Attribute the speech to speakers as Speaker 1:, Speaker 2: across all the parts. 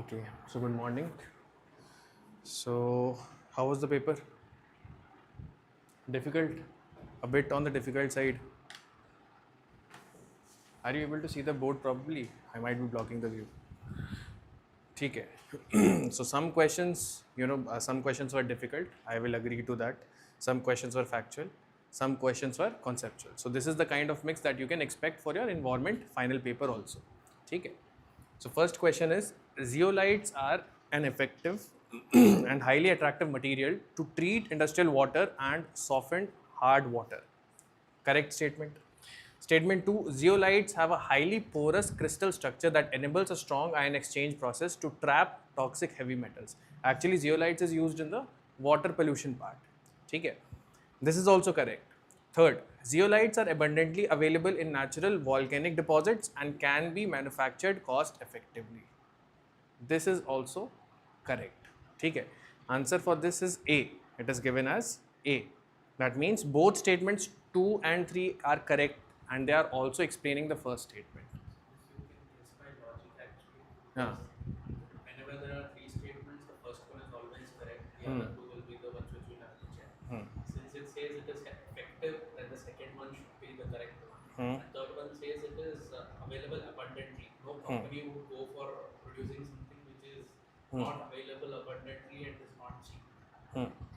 Speaker 1: Okay, so good morning. So, how was the paper? Difficult? A bit on the difficult side. Are you able to see the board properly? I might be blocking the view. Okay. So some questions, some questions were difficult. I will agree to that. Some questions were factual. Some questions were conceptual. So this is the kind of mix that you can expect for your environment final paper also. Okay. So first question is, zeolites are an effective and highly attractive material to treat industrial water and soften hard water. Correct statement. Statement 2, zeolites have a highly porous crystal structure that enables a strong ion exchange process to trap toxic heavy metals. Actually, zeolites is used in the water pollution part. Okay. This is also correct. Third, zeolites are abundantly available in natural volcanic deposits and can be manufactured cost effectively. This is also correct. Okay. Answer for this is A. It is given as A. That means both statements 2 and 3 are correct and they are also explaining the first statement.
Speaker 2: You can guess by logic actually.
Speaker 1: Yeah.
Speaker 2: Whenever there are three statements, the first one is always correct. The other two will be the ones which you'll have to check. Since it says it is effective, then the second one should be the correct one. And third one says it is available abundantly. No company would go for producing something which is not available abundantly and is not cheap.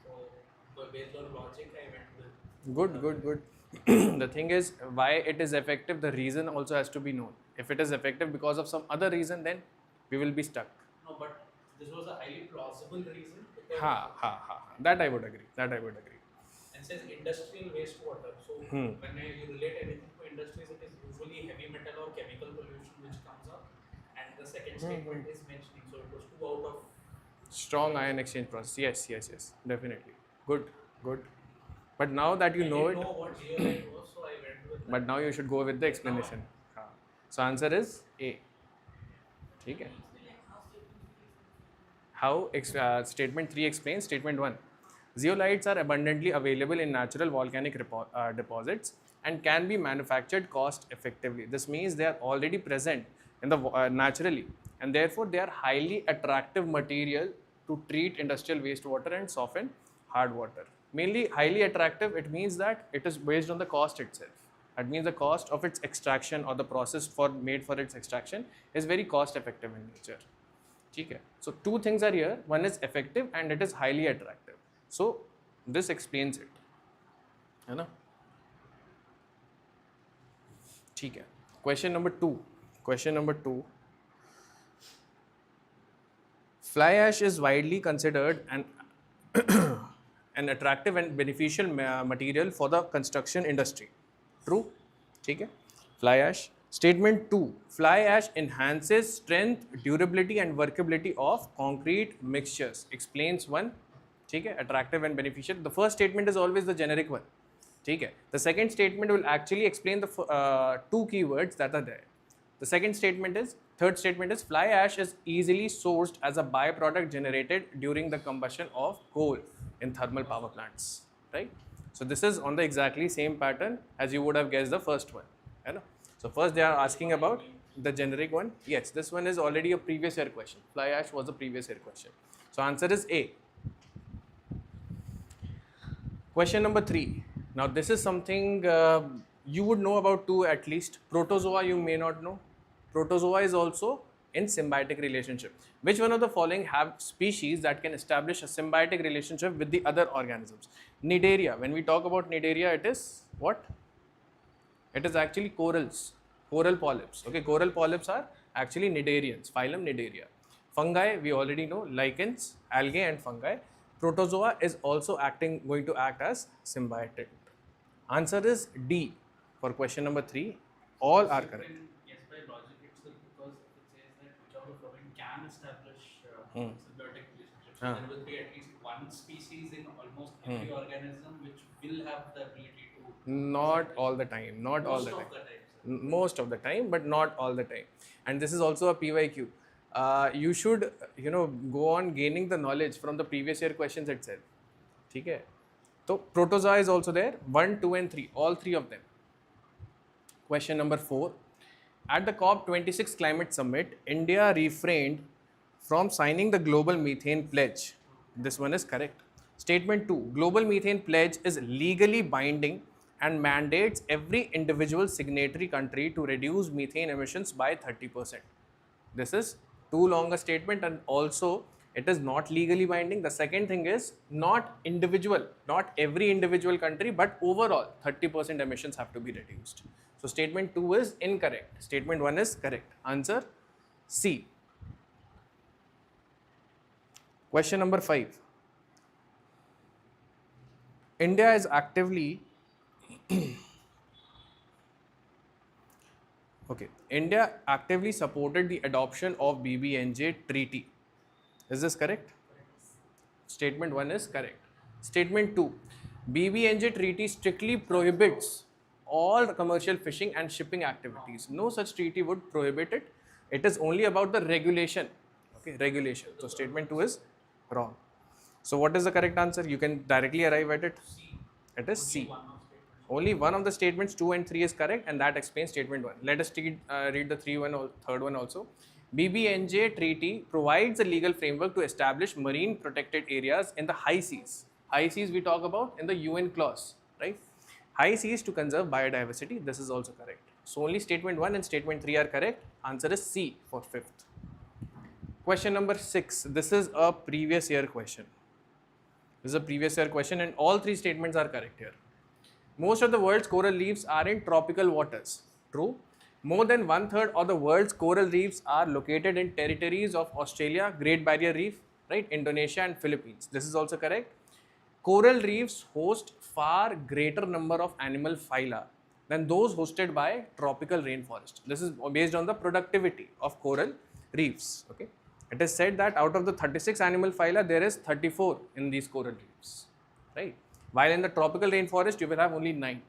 Speaker 2: So, based on logic, I went with
Speaker 1: Good. The thing is, why it is effective, the reason also has to be known. If it is effective because of some other reason, then we will be stuck.
Speaker 2: No, but this was a highly plausible reason because
Speaker 1: Ha. That I would agree.
Speaker 2: and says industrial wastewater. So when you relate anything to industries, it is usually heavy metal or chemical pollution which comes up, and the second statement is mentioning. So it was 2 out of.
Speaker 1: Strong ion exchange process. Yes. Definitely. Good. But now that you know
Speaker 2: I
Speaker 1: it,
Speaker 2: didn't know what zeolite was, so I went with that.
Speaker 1: but now you should go with the explanation. हाँ. So answer is A. ठीक है. How statement 3 explains statement 1. Zeolites are abundantly available in natural volcanic deposits and can be manufactured cost effectively. This means they are already present in the naturally, and therefore they are highly attractive material to treat industrial wastewater and soften hard water. Mainly highly attractive, it means that it is based on the cost itself. That means the cost of its extraction or the process made for its extraction is very cost effective in nature. Okay. So two things are here. One is effective and it is highly attractive. So this explains it. है ना? ठीक है. Question number 2. Fly ash is widely considered an attractive and beneficial material for the construction industry. True? ठीक है. Fly ash. Statement 2. Fly ash enhances strength, durability and workability of concrete mixtures. Explains one. ठीक है. Attractive and beneficial. The first statement is always the generic one. ठीक है. The second statement will actually explain the two keywords that are there. The third statement is fly ash is easily sourced as a byproduct generated during the combustion of coal in thermal power plants. Right? So this is on the exactly same pattern as you would have guessed the first one. Right? So first they are asking about the generic one. Yes, this one is already a previous year question. Fly ash was a previous year question. So answer is A. Question number 3. Now this is something you would know about too at least. Protozoa you may not know. Protozoa is also in symbiotic relationship. Which one of the following have species that can establish a symbiotic relationship with the other organisms? Cnidaria. When we talk about Cnidaria, it is what? It is actually corals, coral polyps. Okay, coral polyps are actually cnidarians, phylum Cnidaria. Fungi, we already know, lichens, algae and fungi. Protozoa is also going to act as symbiotic. Answer is D for question number 3. All are correct.
Speaker 2: Yes, by logic itself, because it says that which of the following can establish symbiotic relationships. So there will be at least one species in almost every organism which will have the ability to.
Speaker 1: Not all the time. Not all the time.
Speaker 2: Most of the time, sir.
Speaker 1: Most of the time, but not all the time. And this is also a PYQ. You should, go on gaining the knowledge from the previous year questions itself. ठीक है? So protozoa is also there. 1, 2 and 3. All three of them. Question number 4. At the COP26 climate summit, India refrained from signing the global methane pledge. This one is correct. Statement 2. Global methane pledge is legally binding and mandates every individual signatory country to reduce methane emissions by 30%. This is too long a statement, and also it is not legally binding. The second thing is not individual, not every individual country, but overall 30% emissions have to be reduced. So statement 2 is incorrect. Statement 1 is correct. Answer C. Question number 5. India is actively India actively supported the adoption of BBNJ treaty. Is this correct? Statement 1 is correct. Statement 2. BBNJ treaty strictly prohibits all commercial fishing and shipping activities. No such treaty would prohibit it. It is only about the regulation. Okay, regulation. So statement 2 is wrong. So what is the correct answer? You can directly arrive at it.
Speaker 2: C.
Speaker 1: It is C.
Speaker 2: Only one of statements.
Speaker 1: Only one of the statements 2 and 3 is correct, and that explains statement 1. Let us read the third one also. BBNJ treaty provides a legal framework to establish marine protected areas in the high seas. High seas we talk about in the UN clause, right? High seas to conserve biodiversity. This is also correct. So only statement 1 and statement 3 are correct. Answer is C for 5th. Question number 6. This is a previous year question. This is a previous year question, and all 3 statements are correct here. Most of the world's coral reefs are in tropical waters. True. More than 1/3 of the world's coral reefs are located in territories of Australia, Great Barrier Reef, right, Indonesia and Philippines. This is also correct. Coral reefs host far greater number of animal phyla than those hosted by tropical rainforest. This is based on the productivity of coral reefs. Okay. It is said that out of the 36 animal phyla, there is 34 in these coral reefs, right? While in the tropical rainforest, you will have only 9.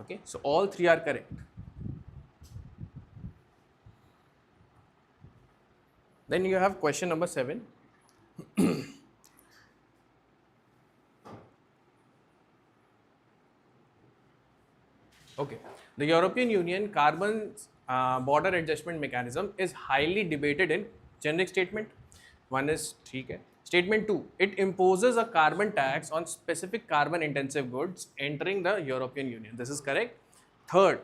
Speaker 1: Okay, so all 3 are correct. Then you have question number 7. Okay, the European Union carbon border adjustment mechanism is highly debated in generic statement. 1 is ठीक है. Statement 2, it imposes a carbon tax on specific carbon intensive goods entering the European Union. This is correct. Third,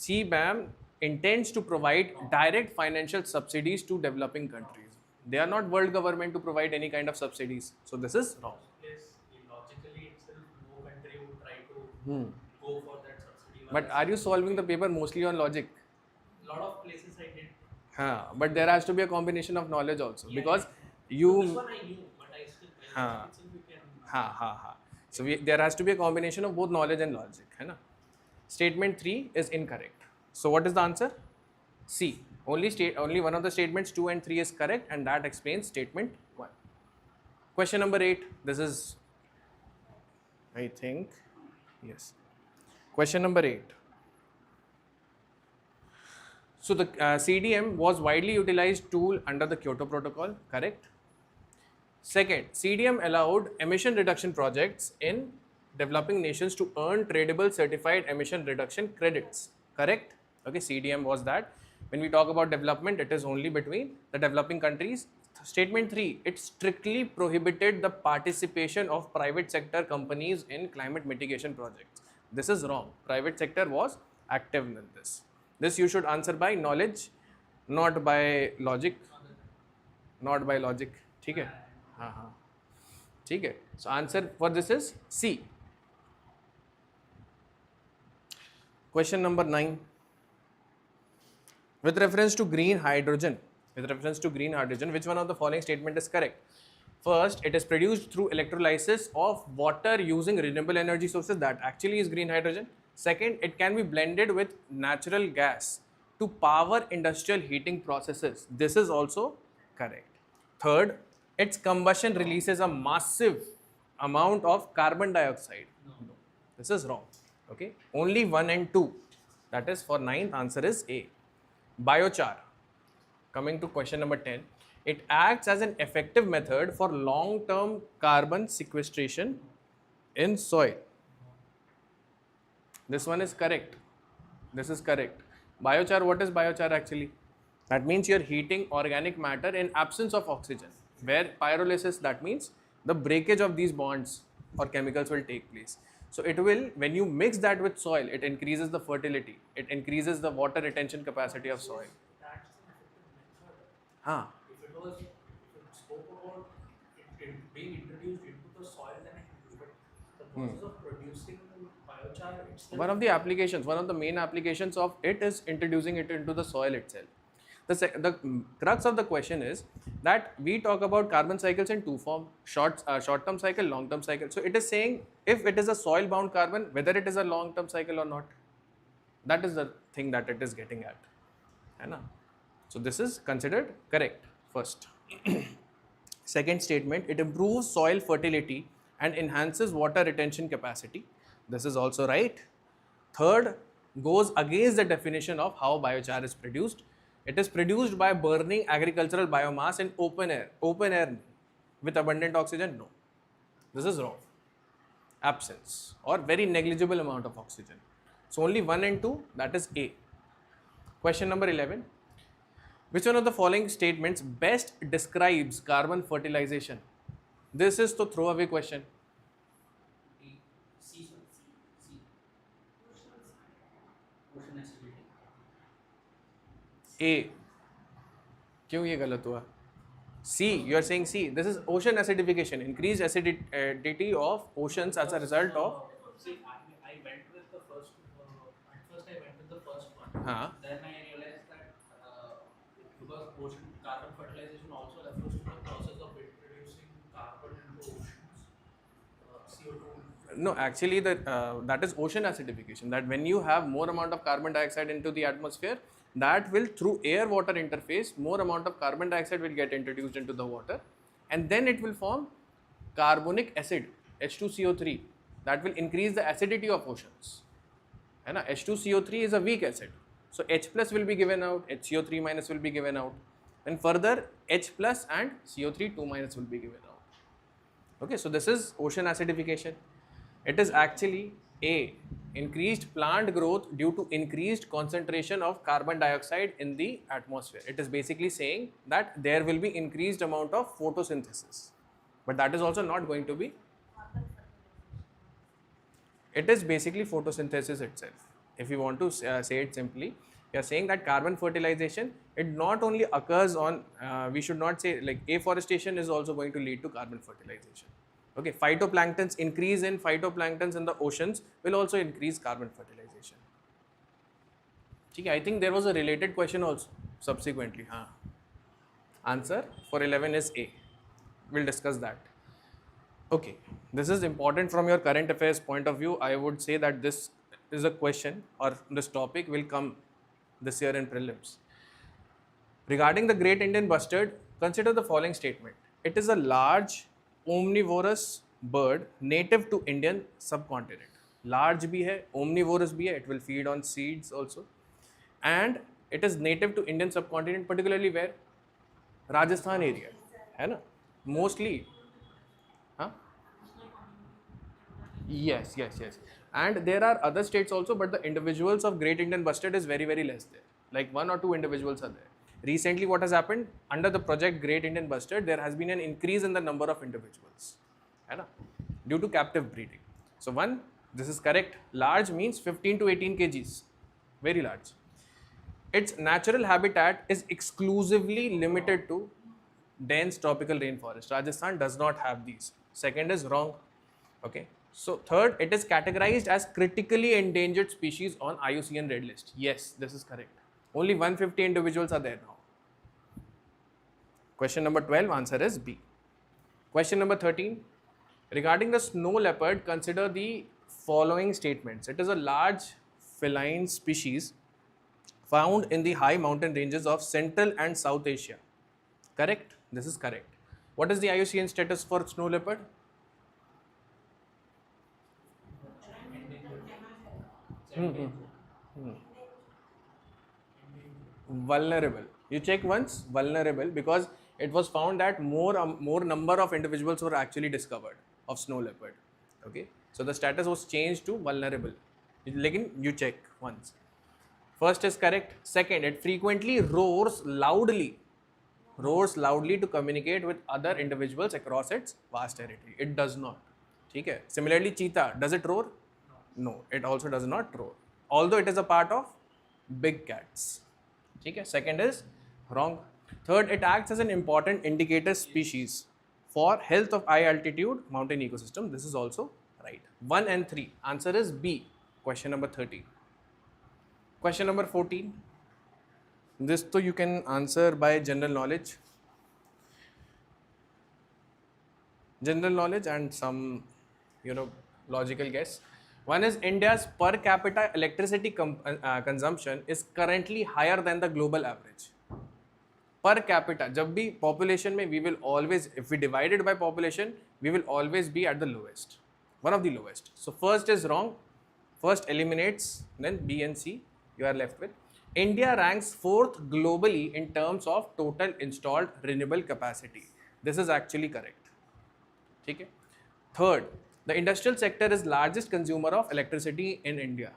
Speaker 1: CBAM intends to provide direct financial subsidies to developing countries. They are not world government to provide any kind of subsidies. So this is wrong.
Speaker 2: Yes, logically itself, no country would try to go for that subsidy.
Speaker 1: But are you solving the paper mostly on logic?
Speaker 2: A lot of places I did.
Speaker 1: But there has to be a combination of knowledge also,
Speaker 2: Yeah,
Speaker 1: because
Speaker 2: So
Speaker 1: you.
Speaker 2: this one I knew, but I still itself you can.
Speaker 1: So there has to be a combination of both knowledge and logic. है ना? Statement 3 is incorrect. So what is the answer? C. Only one of the statements 2 and 3 is correct, and that explains statement 1. Question number 8. This is, I think, yes. Question number 8. So the CDM was widely utilized tool under the Kyoto Protocol, correct? Second, CDM allowed emission reduction projects in developing nations to earn tradable certified emission reduction credits, correct? Okay, CDM was that. When we talk about development, it is only between the developing countries. Statement 3, it strictly prohibited the participation of private sector companies in climate mitigation projects. This is wrong. Private sector was active in this. This you should answer by knowledge, not by logic. Not by logic. ठीक है? हाँ. ठीक है. So answer for this is C. Question number 9. With reference to green hydrogen, which one of the following statement is correct? First, it is produced through electrolysis of water using renewable energy sources. That actually is green hydrogen. Second, it can be blended with natural gas to power industrial heating processes. This is also correct. Third, its combustion releases a massive amount of carbon dioxide. No. This is wrong. Okay, only 1 and 2. That is for 9th, answer is A. Biochar. Coming to question number 10. It acts as an effective method for long-term carbon sequestration in soil. This one is correct. This is correct. Biochar, what is biochar actually? That means you're heating organic matter in absence of oxygen. Where pyrolysis, that means the breakage of these bonds or chemicals will take place. So it will, when you mix that with soil, it increases the fertility, it increases the water retention capacity of soil.
Speaker 2: That's an effective method.
Speaker 1: Huh.
Speaker 2: If it spoke about it being introduced into the soil, then I agree. But the process of producing biochar itself.
Speaker 1: One of the applications, one of the main applications of it is introducing it into the soil itself. The crux of the question is that we talk about carbon cycles in two form: short-term cycle, long-term cycle. So it is saying if it is a soil-bound carbon, whether it is a long-term cycle or not. That is the thing that it is getting at. है ना? So this is considered correct first. Second statement, it improves soil fertility and enhances water retention capacity. This is also right. Third, goes against the definition of how biochar is produced. It is produced by burning agricultural biomass in open air. Open air with abundant oxygen? No. This is wrong. Absence or very negligible amount of oxygen. So only 1 and 2, that is A. Question number 11. Which one of the following statements best describes carbon fertilization? This is the throwaway question.
Speaker 2: C. Ocean acidity.
Speaker 1: A. क्यों ये गलत हुआ? C. You are saying C. This is ocean acidification, increased acidity of oceans as a result of.
Speaker 2: See, I went with the first. At first, I went with the first one. Then I realized that because ocean carbon fertilization also refers to the process of introducing carbon into oceans, CO2.
Speaker 1: No, actually, that is ocean acidification. That when you have more amount of carbon dioxide into the atmosphere, that will, through air-water interface, more amount of carbon dioxide will get introduced into the water, and then it will form carbonic acid, H2CO3. That will increase the acidity of oceans. And H2CO3 is a weak acid. So H plus will be given out, HCO3 minus will be given out, and further H plus and CO3 2 minus will be given out. Okay, so this is ocean acidification. It is actually A, increased plant growth due to increased concentration of carbon dioxide in the atmosphere. It is basically saying that there will be increased amount of photosynthesis, but that is also not going to be. It is basically photosynthesis itself. If you want to say it simply, we are saying that carbon fertilization, it not only occurs on, we should not say like afforestation is also going to lead to carbon fertilization. Okay, phytoplanktons, increase in phytoplanktons in the oceans will also increase carbon fertilization. Okay, I think there was a related question also subsequently. Answer for 11 is A. We'll discuss that. Okay, this is important from your current affairs point of view. I would say that this is a question or this topic will come this year in prelims. Regarding the Great Indian Bustard, consider the following statement. It is a large omnivorous bird native to Indian subcontinent. Large bhi hai, omnivorous bhi hai, it will feed on seeds also. And it is native to Indian subcontinent, particularly where? Rajasthan area, hai na? Mostly. Yes. And there are other states also, but the individuals of Great Indian Bustard is very, very less there. Like 1 or 2 individuals are there. Recently, what has happened? Under the project Great Indian Bustard, there has been an increase in the number of individuals, due to captive breeding. So one, this is correct. Large means 15 to 18 kgs, very large. Its natural habitat is exclusively limited to dense tropical rainforest. Rajasthan does not have these. Second is wrong. Okay. So third, it is categorized as critically endangered species on IUCN Red List. Yes, this is correct. Only 150 individuals are there now. Question number 12, answer is B. Question number 13, regarding the snow leopard, consider the following statements. It is a large feline species found in the high mountain ranges of Central and South Asia. Correct? This is correct. What is the IUCN status for snow leopard? Vulnerable. You check once, vulnerable, because it was found that more number of individuals were actually discovered of snow leopard. Okay, so the status was changed to vulnerable. Lekin you check once. First is correct. Second, it frequently roars loudly to communicate with other individuals across its vast territory. It does not. Okay. Similarly, cheetah, does it roar? No, it also does not roar. Although it is a part of big cats. Okay. Second is wrong. Third, it acts as an important indicator species for health of high altitude mountain ecosystem. This is also right. 1 and 3. Answer is B. Question number 30. Question number 14. This too you can answer by general knowledge. General knowledge and some, logical guess. One is India's per capita electricity consumption is currently higher than the global average. Per capita, जब भी population में we will always, if we divide it by population, we will always be at the lowest, one of the lowest. So first is wrong. First eliminates, then B and C you are left with. India ranks 4th globally in terms of total installed renewable capacity. This is actually correct. Okay. Third, the industrial sector is largest consumer of electricity in India.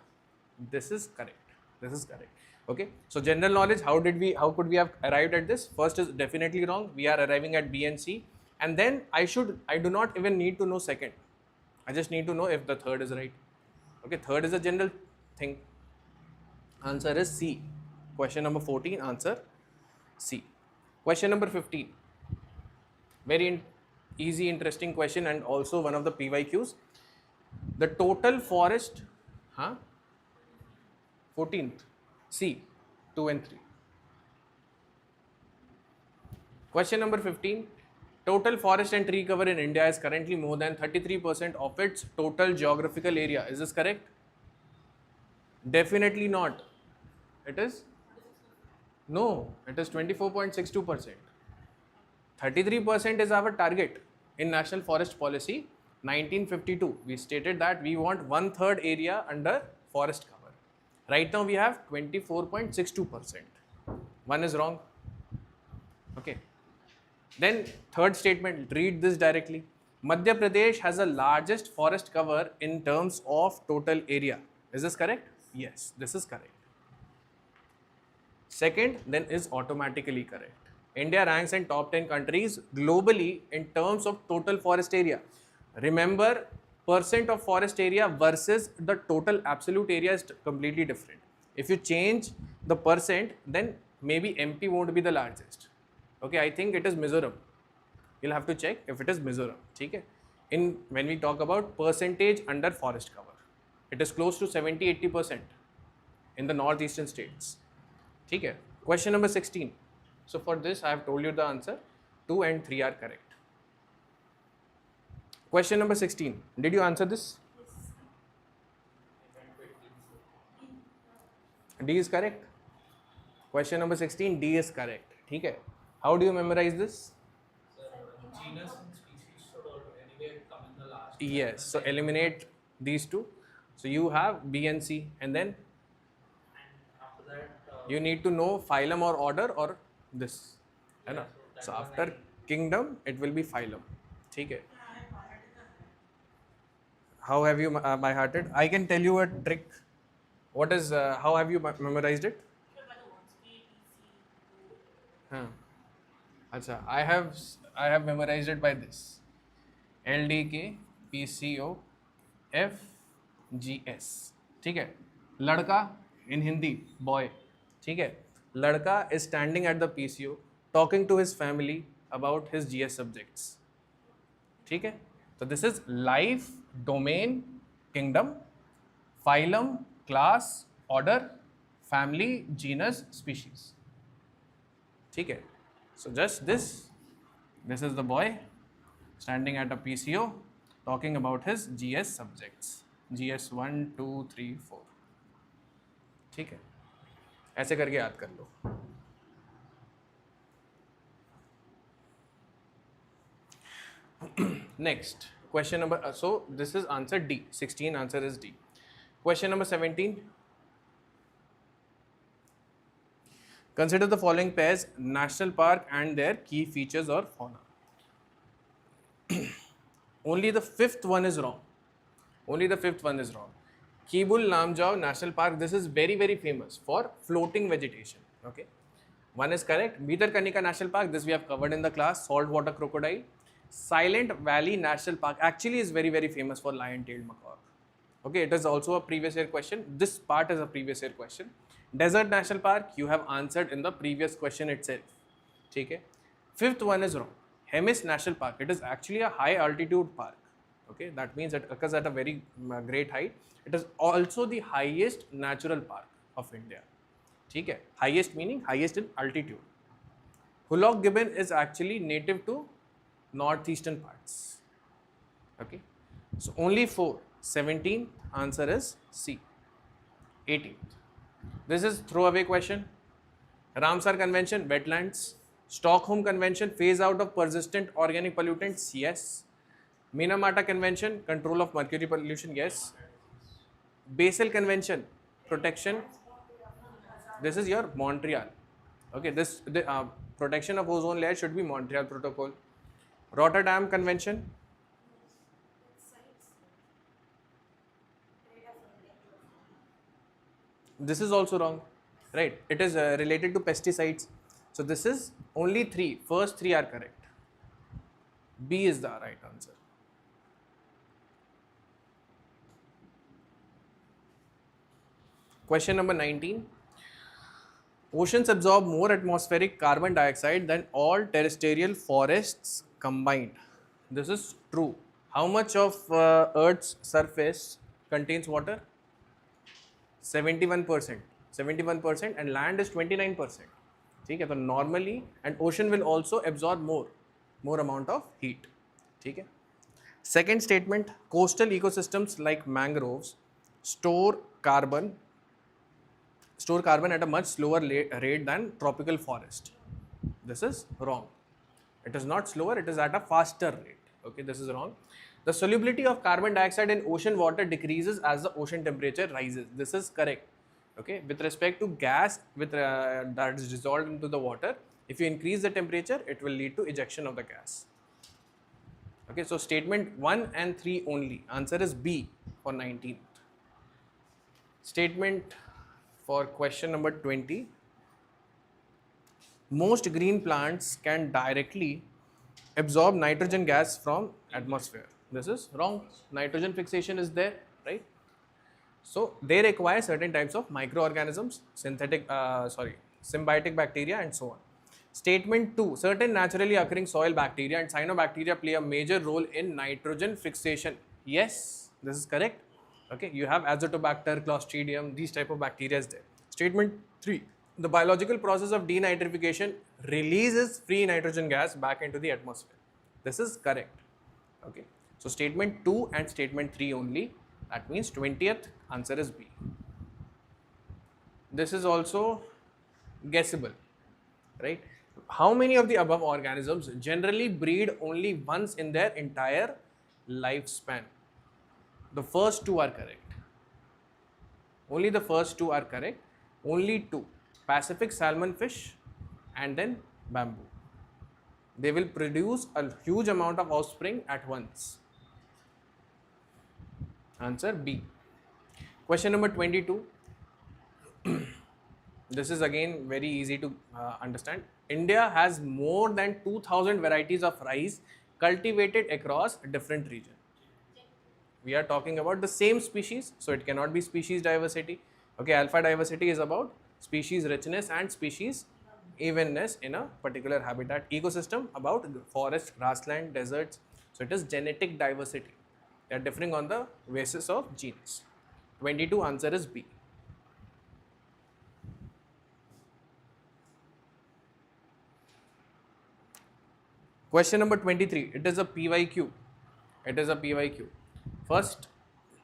Speaker 1: This is correct. This is correct. Okay. So general knowledge, how could we have arrived at this? First is definitely wrong. We are arriving at B and C. And then I do not even need to know second. I just need to know if the third is right. Okay. Third is a general thing. Answer is C. Question number 14, answer C. Question number 15. Very easy, interesting question and also one of the PYQs. The total forest, 14th, C, 2 and 3. Question number 15. Total forest and tree cover in India is currently more than 33% of its total geographical area. Is this correct? Definitely not. It is? No, it is 24.62%. 33% is our target in National Forest Policy 1952. We stated that we want 1/3 area under forest cover. Right now we have 24.62%. One is wrong. Okay. Then third statement, read this directly. Madhya Pradesh has the largest forest cover in terms of total area. Is this correct? Yes, this is correct. Second, then is automatically correct. India ranks in top 10 countries globally in terms of total forest area. Remember, percent of forest area versus the total absolute area is completely different. If you change the percent, then maybe MP won't be the largest. Okay, I think it is Mizoram. You'll have to check if it is Mizoram. Okay? When we talk about percentage under forest cover, it is close to 70-80% in the northeastern states. Okay? Question number 16. So for this, I have told you the answer. 2 and 3 are correct. Question number 16. Did you answer this? D is correct. Question number 16, D is correct. Okay. How do you memorize this?
Speaker 2: Sir, genus and species should anyway come in the last.
Speaker 1: Yes. So eliminate these two. So you have B and C, and then
Speaker 2: After that,
Speaker 1: you need to know phylum or order or this. Yeah, so after kingdom, it will be phylum. Okay. How have you by hearted? I can tell you a trick. What is? How have you memorized it? Acha, I have memorized it by this. LDK PCO FGS. ठीक है. लड़का in Hindi boy. ठीक है. लड़का is standing at the PCO talking to his family about his GS subjects. ठीक है. So this is life, domain, kingdom, phylum, class, order, family, genus, species. ठीक है. So just this is the boy standing at a PCO talking about his GS subjects. GS 1, 2, 3, 4. ठीक है. ऐसे करके याद कर लो. Next question number. So this is answer D. 16 answer is D. Question number 17. Consider the following pairs: national park and their key features or fauna. Only the fifth one is wrong. Only the fifth one is wrong. Kibul Lamjao National Park. This is very, very famous for floating vegetation. Okay. One is correct. Bhitarkanika National Park. This we have covered in the class. Saltwater crocodile. Silent Valley National Park actually is very, very famous for lion-tailed macaque. Okay, it is also a previous year question. This part is a previous year question. Desert National Park, you have answered in the previous question itself. Okay. Fifth one is wrong. Hemis National Park. It is actually a high altitude park. Okay, that means it occurs at a very great height. It is also the highest natural park of India. Okay. Highest meaning highest in altitude. Hullock gibbon is actually native to northeastern parts. Okay. So only 4. 17th answer is C. 18th. This is throwaway question. Ramsar Convention, wetlands. Stockholm Convention, phase out of persistent organic pollutants, yes. Minamata Convention, control of mercury pollution, yes. Basel Convention, protection. This is your Montreal. Okay, the protection of ozone layer should be Montreal Protocol. Rotterdam Convention. This is also wrong, right? It is related to pesticides. So this is only 3. First 3 are correct. B is the right answer. Question number 19. Oceans absorb more atmospheric carbon dioxide than all terrestrial forests combined. This is true. How much of Earth's surface contains water? 71%. 71% and land is 29%. Okay, so normally, and ocean will also absorb more amount of heat. Okay. Second statement, coastal ecosystems like mangroves store carbon at a much slower rate than tropical forest. This is wrong. It is not slower, it is at a faster rate. Okay, this is wrong. The solubility of carbon dioxide in ocean water decreases as the ocean temperature rises. This is correct. Okay, with respect to gas that is dissolved into the water, if you increase the temperature, it will lead to ejection of the gas. Okay, so statement 1 and 3 only. Answer is B for 19th. Statement for question number 20. Most green plants can directly absorb nitrogen gas from atmosphere. This is wrong. Nitrogen fixation is there, right? So they require certain types of microorganisms, symbiotic bacteria and so on. Statement 2. Certain naturally occurring soil bacteria and cyanobacteria play a major role in nitrogen fixation. Yes, this is correct. Okay, you have Azotobacter, Clostridium, these type of bacteria is there. Statement 3. The biological process of denitrification releases free nitrogen gas back into the atmosphere. This is correct. Okay, so statement 2 and statement 3 only. That means 20th answer is B. This is also guessable, right? How many of the above organisms generally breed only once in their entire lifespan? The first 2 are correct. Only the first 2 are correct. Only 2. Pacific salmon fish and then bamboo. They will produce a huge amount of offspring at once. Answer B. Question number 22. This is again very easy to understand. India has more than 2000 varieties of rice cultivated across different regions. We are talking about the same species, so it cannot be species diversity. Okay, alpha diversity is about species richness and species evenness in a particular habitat. Ecosystem about forest, grassland, deserts. So it is genetic diversity. They are differing on the basis of genes. 22 answer is B. Question number 23. It is a PYQ. It is a PYQ. First,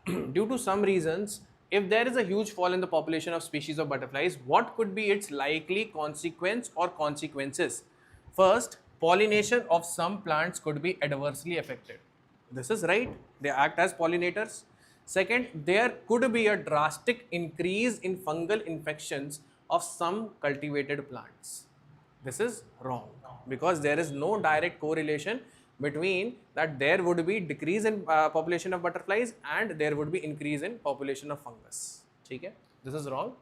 Speaker 1: due to some reasons, if there is a huge fall in the population of species of butterflies, what could be its likely consequence or consequences? First, pollination of some plants could be adversely affected. This is right. They act as pollinators. Second, there could be a drastic increase in fungal infections of some cultivated plants. This is wrong because there is no direct correlation between that there would be decrease in population of butterflies and there would be increase in population of fungus. Okay? This is wrong.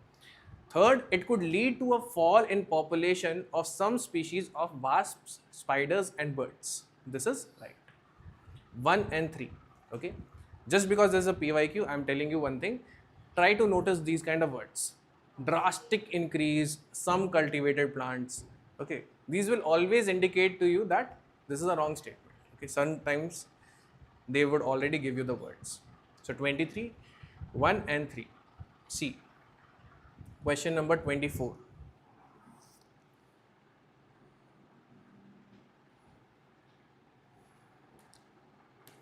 Speaker 1: Third, it could lead to a fall in population of some species of wasps, spiders and birds. This is right. 1 and 3. Okay. Just because there's a PYQ, I'm telling you one thing. Try to notice these kind of words. Drastic increase, some cultivated plants. Okay. These will always indicate to you that this is a wrong statement. Okay. Sometimes they would already give you the words. So 23, 1 and 3. C. Question number 24.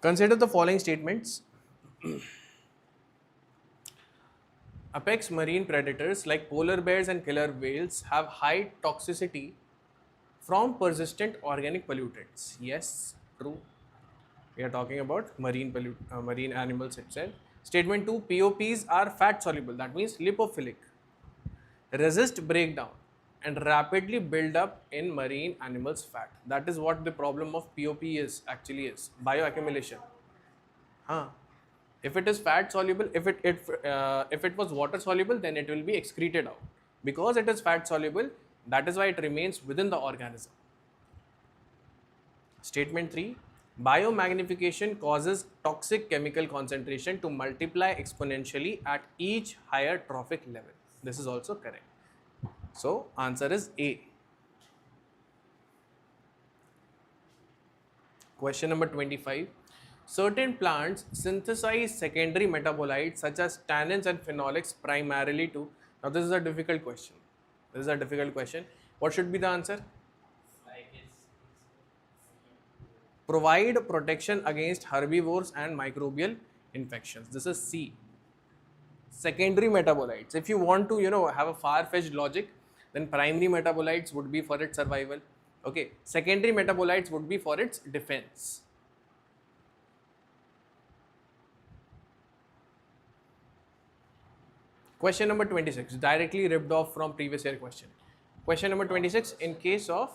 Speaker 1: Consider the following statements. Apex marine predators like polar bears and killer whales have high toxicity from persistent organic pollutants. Yes, true. We are talking about marine animals itself. Statement 2, POPs are fat soluble, that means lipophilic, resist breakdown and rapidly build up in marine animals fat. That is what the problem of POP is actually is, bioaccumulation. If it is fat soluble, if it was water soluble, then it will be excreted out. Because it is fat soluble, that is why it remains within the organism. Statement 3, biomagnification causes toxic chemical concentration to multiply exponentially at each higher trophic level. This is also correct. So answer is A. Question number 25. Certain plants synthesize secondary metabolites such as tannins and phenolics primarily to. Now this is a difficult question. What should be the answer?
Speaker 2: Like it's
Speaker 1: Provide protection against herbivores and microbial infections. This is C. Secondary metabolites. If you want to, have a far-fetched logic, then primary metabolites would be for its survival. Okay. Secondary metabolites would be for its defense. Question number 26, directly ripped off from previous year question. Question number 26, in case of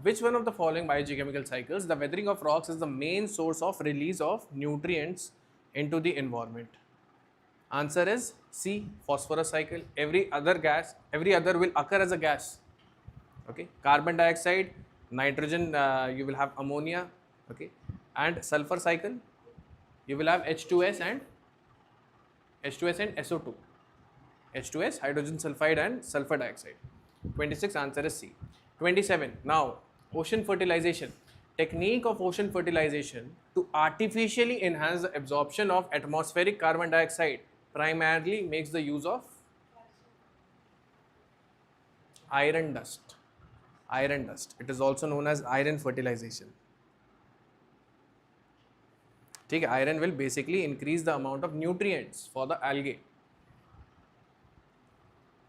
Speaker 1: which one of the following biogeochemical cycles, the weathering of rocks is the main source of release of nutrients into the environment? Answer is C, phosphorus cycle. Every other will occur as a gas. Okay, carbon dioxide, nitrogen, you will have ammonia. Okay, and sulfur cycle, you will have H2S and SO2. H2S, hydrogen sulfide and sulfur dioxide. 26, answer is C. 27, now ocean fertilization. Technique of ocean fertilization to artificially enhance the absorption of atmospheric carbon dioxide primarily makes the use of iron dust. It is also known as iron fertilization. Okay, iron will basically increase the amount of nutrients for the algae.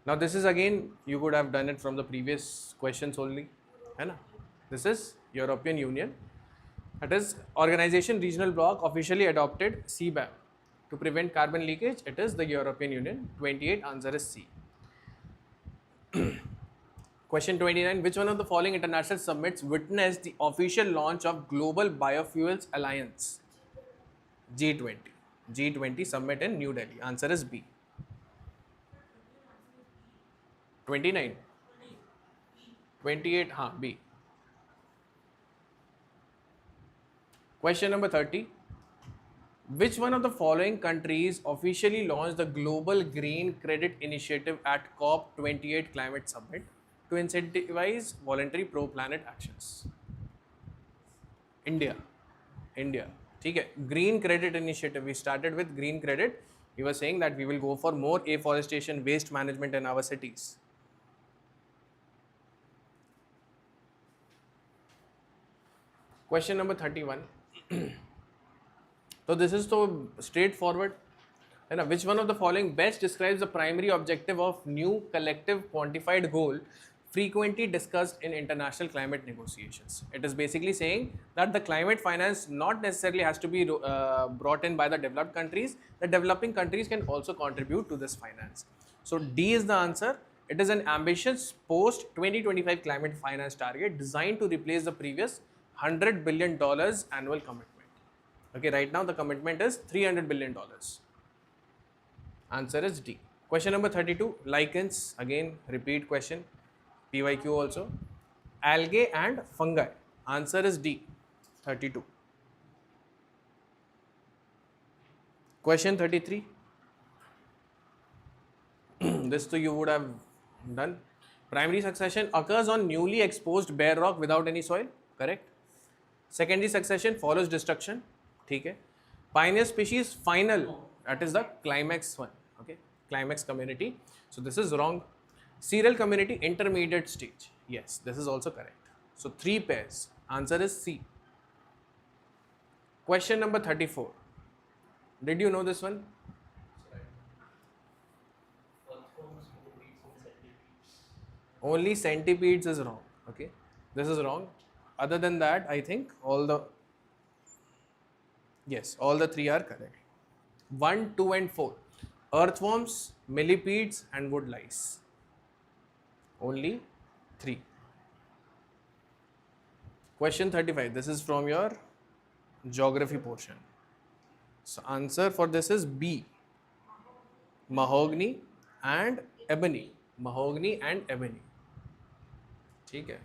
Speaker 1: Now this is again, you could have done it from the previous questions only. This is European Union. That is Organization Regional Bloc officially adopted CBAM to prevent carbon leakage. It is the European Union. 28, answer is C. Question 29, which one of the following international summits witnessed the official launch of Global Biofuels Alliance? G20. G20 summit in New Delhi. Answer is B. 29. 28, B. Question number 30. Which one of the following countries officially launched the Global Green Credit Initiative at COP28 Climate Summit to incentivize voluntary pro-planet actions? India. Okay. Green Credit Initiative. We started with green credit. We were saying that we will go for more afforestation, waste management in our cities. Question number 31. So this is so straightforward. Which one of the following best describes the primary objective of new collective quantified goal frequently discussed in international climate negotiations? It is basically saying that the climate finance not necessarily has to be brought in by the developed countries. The developing countries can also contribute to this finance. So D is the answer. It is an ambitious post-2025 climate finance target designed to replace the previous $100 billion annual commitment. Okay, right now the commitment is $300 billion. Answer is D. Question number 32, lichens, again repeat question, PYQ also. Algae and fungi. Answer is D, 32. Question 33. This too you would have done. Primary succession occurs on newly exposed bare rock without any soil. Correct. Secondary succession follows destruction. ठीक है. Pioneer species final. That is the climax one. Okay. Climax community. So this is wrong. Serial community intermediate stage. Yes, this is also correct. So 3 pairs. Answer is C. Question number 34. Did you know this one? Only centipedes is wrong. Okay, this is wrong. Other than that, I think all the all the 3 are correct. 1, 2 and 4. Earthworms, millipedes and wood lice. Only 3. Question 35. This is from your geography portion. So answer for this is B. Mahogany and ebony. Mahogany and ebony. ठीक है.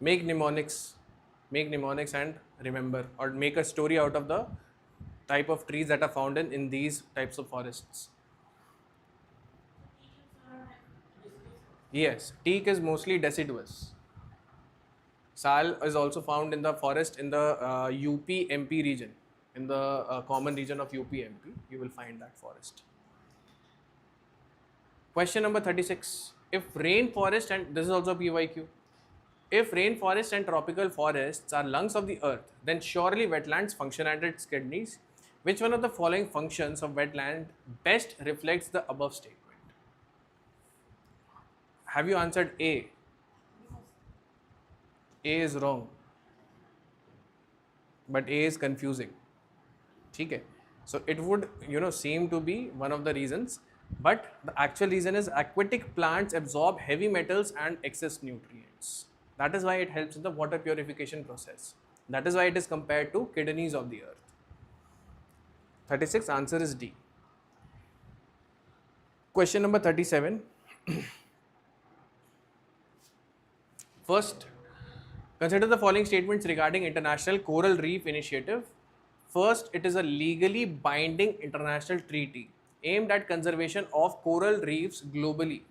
Speaker 1: Make mnemonics and remember, or make a story out of the type of trees that are found in these types of forests. Yes, teak is mostly deciduous. Sal is also found in the forest in the UP MP region, in the common region of UP MP. You will find that forest. Question number 36. If rainforest, and this is also PYQ, if rainforest and tropical forests are lungs of the earth, then surely wetlands function at its kidneys. Which one of the following functions of wetland best reflects the above statement? Have you answered A? A is wrong. But A is confusing. Okay. So it would, seem to be one of the reasons, but the actual reason is aquatic plants absorb heavy metals and excess nutrients. That is why it helps in the water purification process. That is why it is compared to kidneys of the earth. 36, answer is D. Question number 37. First, consider the following statements regarding International Coral Reef Initiative. First, it is a legally binding international treaty aimed at conservation of coral reefs globally.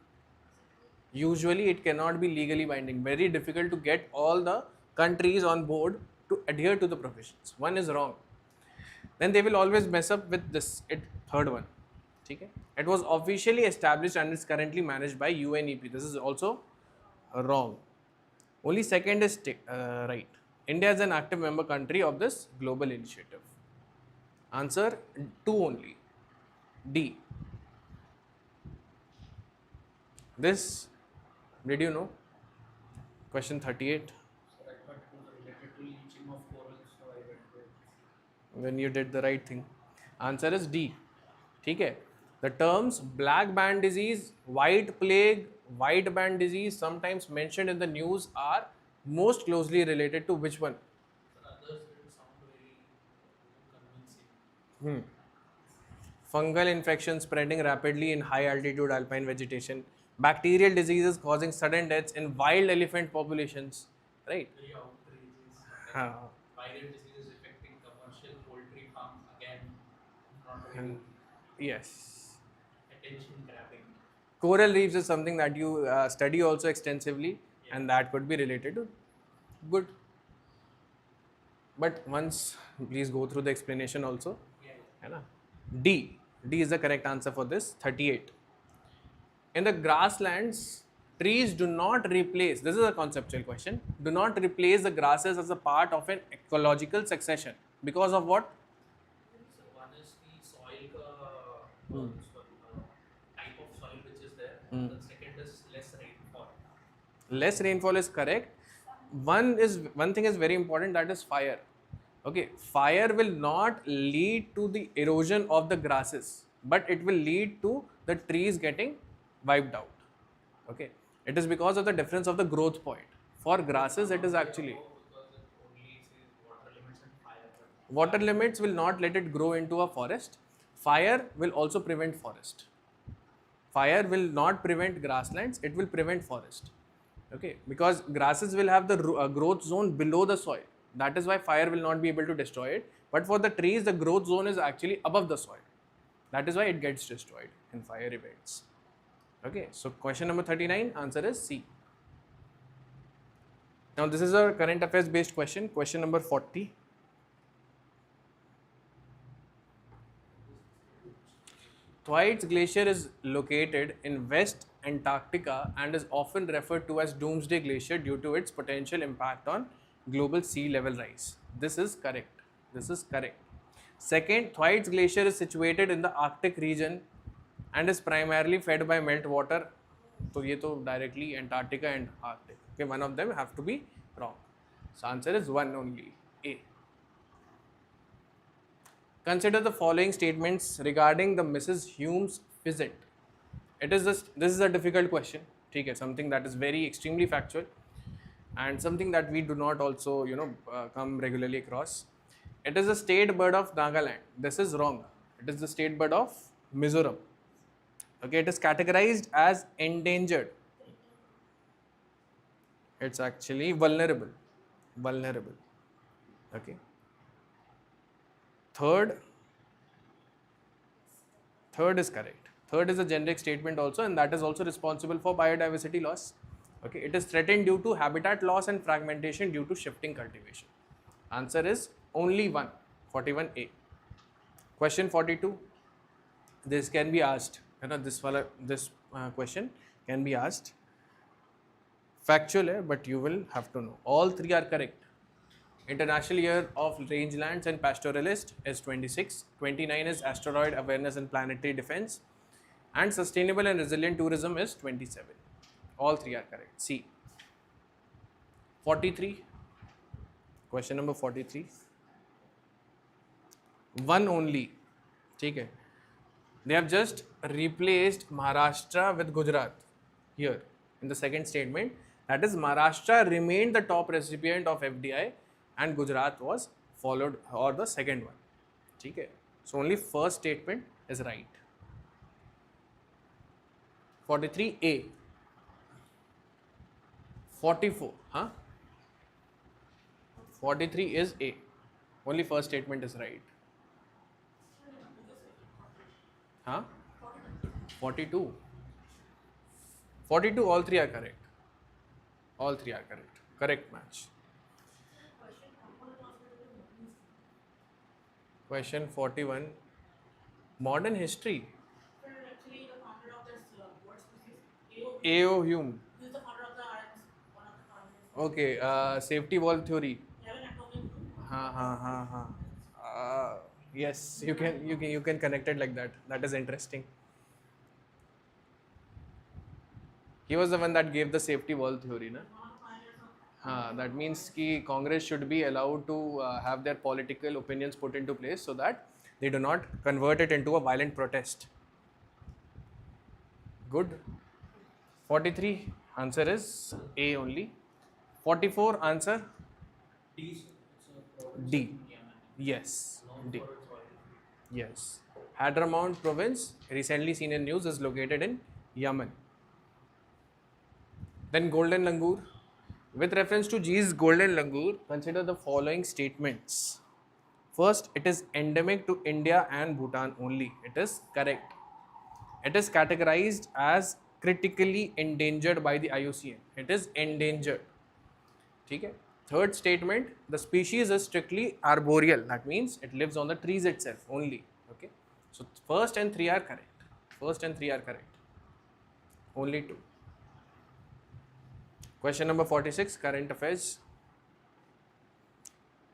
Speaker 1: Usually, it cannot be legally binding. Very difficult to get all the countries on board to adhere to the provisions. One is wrong. Then they will always mess up with this, third one. Okay? It was officially established and is currently managed by UNEP. This is also wrong. Only second is right. India is an active member country of this global initiative. Answer 2 only. D. This, did you know? Question 38. When you did the right thing. Answer is D. Okay. The terms black band disease, white plague, white band disease sometimes mentioned in the news are most closely related to which one?
Speaker 2: Others didn't sound very convincing.
Speaker 1: Fungal infection spreading rapidly in high altitude alpine vegetation, bacterial diseases causing sudden deaths in wild elephant populations, right?
Speaker 2: Very outrageous. Viral diseases affecting commercial poultry farms, again, not very
Speaker 1: Yes.
Speaker 2: attention grabbing.
Speaker 1: Coral reefs is something that you study also extensively, and that could be related to good. But once, please go through the explanation also.
Speaker 2: Yeah.
Speaker 1: D. D is the correct answer for this. 38. In the grasslands, trees do not replace, this is a conceptual question, do not replace the grasses as a part of an ecological succession. Because of what?
Speaker 2: So one is the soil type of soil which is there. The second is less rainfall.
Speaker 1: Less rainfall is correct. One thing is very important, that is fire. Okay, fire will not lead to the erosion of the grasses, but it will lead to the trees getting wiped out. Okay, it is because of the difference of the growth point. For grasses, it is actually
Speaker 2: Because it only says water limits and fire.
Speaker 1: water limits will not let it grow into a forest. Fire will also prevent forest. Fire will not prevent grasslands, it will prevent forest. Okay, because grasses will have the growth zone below the soil. That is why fire will not be able to destroy it. But for the trees, the growth zone is actually above the soil. That is why it gets destroyed in fire events. Okay, so question number 39, answer is C. Now this is a current affairs based question, question number 40. Thwaites Glacier is located in West Antarctica and is often referred to as Doomsday Glacier due to its potential impact on global sea level rise. This is correct. This is correct. Second, Thwaites Glacier is situated in the Arctic region and is primarily fed by meltwater. So ये तो directly Antarctica and Arctic. Okay, one of them have to be wrong. So answer is one only, A. Consider the following statements regarding the Mrs. Hume's visit. This is a difficult question. Okay, something that is very extremely factual and something that we do not also come regularly across. It is the state bird of Nagaland. This is wrong. It is the state bird of Mizoram. Okay, it is categorized as endangered. It's actually vulnerable. Vulnerable. Okay. Third is correct. Third is a generic statement also, and that is also responsible for biodiversity loss. Okay, it is threatened due to habitat loss and fragmentation due to shifting cultivation. Answer is only one, 41A. Question 42. This can be asked. This question can be asked. Factual hai, but you will have to know. All three are correct. International Year of Rangelands and Pastoralist is 26. 29 is Asteroid Awareness and Planetary Defense. And Sustainable and Resilient Tourism is 27. All three are correct. C. 43. Question number 43. One only. Okay. They have just replaced Maharashtra with Gujarat here in the second statement. That is, Maharashtra remained the top recipient of FDI and Gujarat was followed, or the second one. Okay. So only first statement is right. 43A. 44. 43 is A. Only first statement is right. 42. 42, all three are correct. All three are correct. Correct match. Question 41. Modern history.
Speaker 3: Actually, the founder of this bird species,
Speaker 1: A.O. Hume.
Speaker 3: He is the founder of the IAS, one of the founders.
Speaker 1: Okay, safety valve theory.
Speaker 3: Eleven atomic.
Speaker 1: Yes, you can connect it like that. That is interesting. He was the one that gave the safety valve theory, na? That means कि Congress should be allowed to have their political opinions put into place so that they do not convert it into a violent protest. Good. 43, answer is A only. 44, answer
Speaker 2: D.
Speaker 1: D. Yes, D. Yes. Hadramaut province, recently seen in news, is located in Yemen. Then golden langur. With reference to G's golden langur, consider the following statements. First, it is endemic to India and Bhutan only. It is correct. It is categorized as critically endangered by the IUCN. It is endangered. Okay. Third statement, the species is strictly arboreal. That means it lives on the trees itself only. Okay. So first and three are correct. First and three are correct. Only two. Question number 46, current affairs.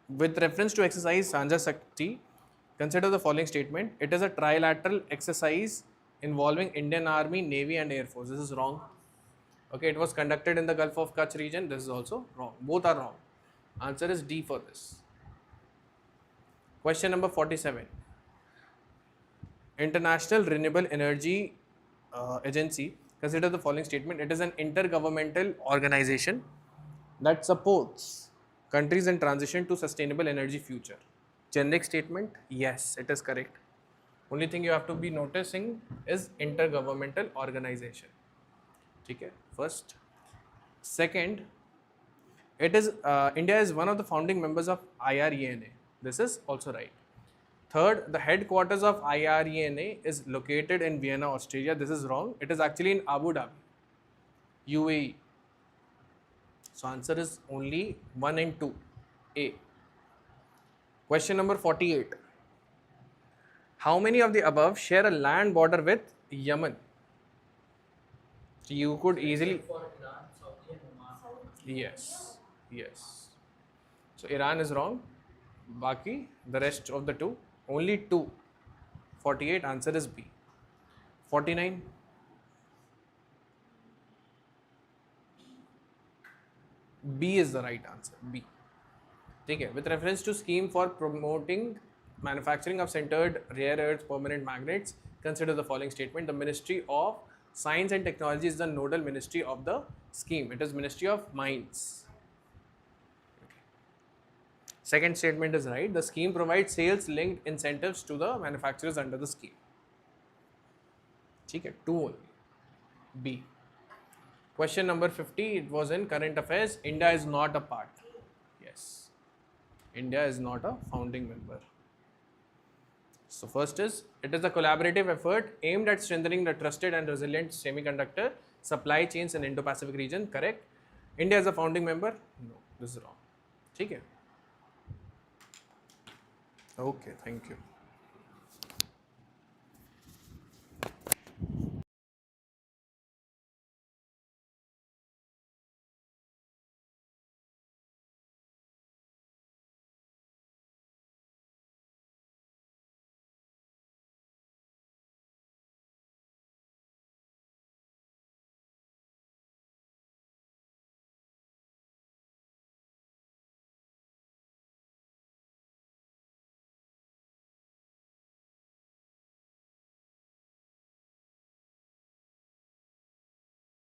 Speaker 1: With reference to exercise Sanja Shakti, consider the following statement. It is a trilateral exercise involving Indian Army, Navy and Air Force. This is wrong. Okay, it was conducted in the Gulf of Kutch region. This is also wrong. Both are wrong. Answer is D for this. Question number 47. International Renewable Energy Agency Consider the following statement. It is an intergovernmental organization that supports countries in transition to sustainable energy future. Generic statement, yes, it is correct. Only thing you have to be noticing is intergovernmental organization. Okay, first. Second, it is India is one of the founding members of IRENA. This is also right. Third, the headquarters of IRENA is located in Vienna, Austria. This is wrong. It is actually in Abu Dhabi, UAE. So answer is only 1 and 2. A. Question number 48. How many of the above share a land border with Yemen? So you could easily.
Speaker 2: For Iran, Saudi and Oman.
Speaker 1: Yes. Yes. So Iran is wrong. Baki, the rest of the two, only 2. 48, answer is B. 49. B is the right answer. B. Okay. With reference to scheme for promoting manufacturing of sintered rare earths permanent magnets, consider the following statement. The Ministry of Science and Technology is the nodal ministry of the scheme. It is Ministry of Mines. Second statement is right. The scheme provides sales linked incentives to the manufacturers under the scheme. Okay, 2 only. B. Question number 50. It was in current affairs. India is not a part. Yes. India is not a founding member. So first is, it is a collaborative effort aimed at strengthening the trusted and resilient semiconductor supply chains in Indo-Pacific region. Correct. India is a founding member. No, this is wrong. Okay. Okay, thank you.